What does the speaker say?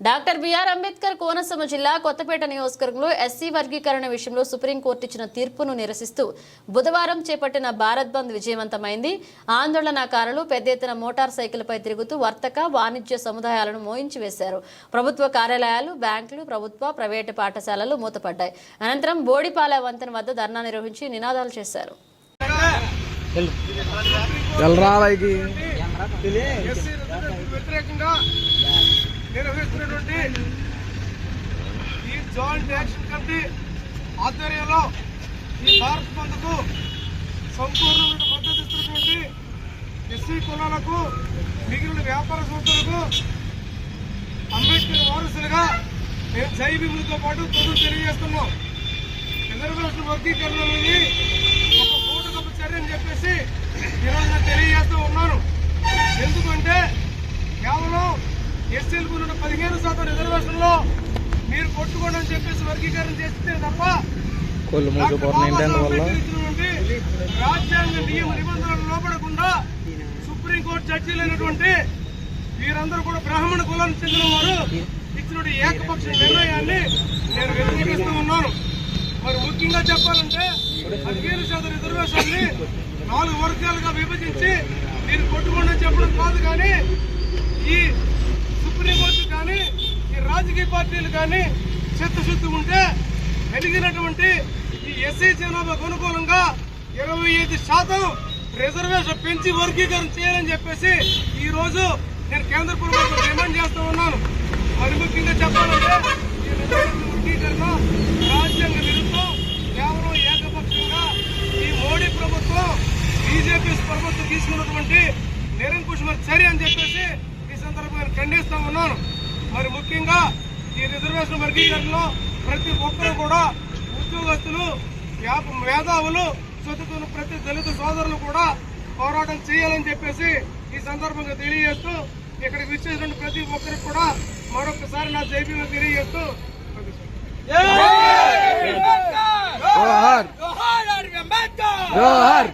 Doctor BR Ambedkar Konaseema జిల్లా కొత్తపేట నియోజకవర్గంలో SC వర్గీకరణ విషయంలో సుప్రీంకోర్టు ఇచ్చిన తీర్పును నిరసిస్తూ బుధవారం చేపట్టిన భారత్ బంద్ విజయవంతమైంది. ఆందోళనకారులు పెద్ద ఎత్తున మోటార్ సైకిల్పై తిరుగుతూ వర్తక వాణిజ్య సముదాయాలను మోయించి వేశారు. ప్రభుత్వ కార్యాలయాలు, బ్యాంకులు, ప్రభుత్వ ప్రైవేటు పాఠశాలలు మూతపడ్డాయి. అనంతరం బోడిపాల వంతెన వద్ద ధర్నా నిర్వహించి నినాదాలు చేశారు. నిర్వహిస్తున్నటువంటి ఈ జాయింట్ యాక్షన్ కమిటీ ఆధ్వర్యంలో ఈ భారత్ బంద్కు సంపూర్ణమైన మద్దతు ఇస్తున్నటువంటి ఎస్సీ కులాలకు, మిగిలిన వ్యాపార సంస్థలకు అంబేద్కర్ వారసులుగా మేము జై భీములతో పాటు తొలుగు తెలియజేస్తున్నాం. రిజర్వేషన్ వర్గీకరణ అనేది ఒక పూటకపు చర్య అని చెప్పేసి ఈరోజు నేను తెలియజేస్తూ ఉన్నాను. ఎందుకంటే కేవలం ఎస్సీలకు ఉన్న 15% రిజర్వేషన్ లో మీరు కొట్టుకోండి అని చెప్పేసి వర్గీకరణ చేస్తే తప్ప రాజ్యాంగ నియమ నిబంధనలు లోపడకుండా సుప్రీంకోర్టు జడ్జీలైనటువంటి వీరందరూ కూడా బ్రాహ్మణ కులానికి చెందిన వారు ఇచ్చిన ఏకపక్ష నిర్ణయాన్ని నేను వ్యతిరేకిస్తూ ఉన్నాను. మరి ముఖ్యంగా చెప్పాలంటే 15% రిజర్వేషన్ ని 4 వర్గాలుగా విభజించి మీరు కొట్టుకోండి అని చెప్పడం కాదు. కానీ ఈ సుప్రీంకోర్టు కానీ ఈ రాజకీయ పార్టీలు కానీ చిత్తశుద్ధి ఉంటే ఎదిగినటువంటి ఈ ఎస్సీ జనాభాకు అనుకూలంగా 25% రిజర్వేషన్ పెంచి వర్గీకరణ చేయాలని చెప్పేసి ఈ రోజు నేను కేంద్ర ప్రభుత్వం డిమాండ్ చేస్తూ ఉన్నాను. మరి ముఖ్యంగా చెప్పాలంటే ఈ రిజర్వేషన్ వర్గీకరణ రాజ్యాంగ విరుద్ధం, కేవలం ఏకపక్షంగా ఈ మోడీ ప్రభుత్వం, బీజేపీ ప్రభుత్వం తీసుకున్నటువంటి నిరంకుశమైన చర్య అని చెప్పేసి సందర్భంగా ఖండిస్తూ ఉన్నాను. మరి ముఖ్యంగా ఈ రిజర్వేషన్ వర్గీకరణలో ప్రతి ఒక్కరు కూడా ఉద్యోగస్తులు, మేధావులు, చదువుతున్న ప్రతి దళిత సోదరులు కూడా పోరాటం చేయాలని చెప్పేసి ఈ సందర్భంగా తెలియజేస్తూ ఇక్కడికి విచ్చేసిన ప్రతి ఒక్కరికి కూడా మరొకసారి నా జై భీమ్ తెలియజేస్తూ జోహార్.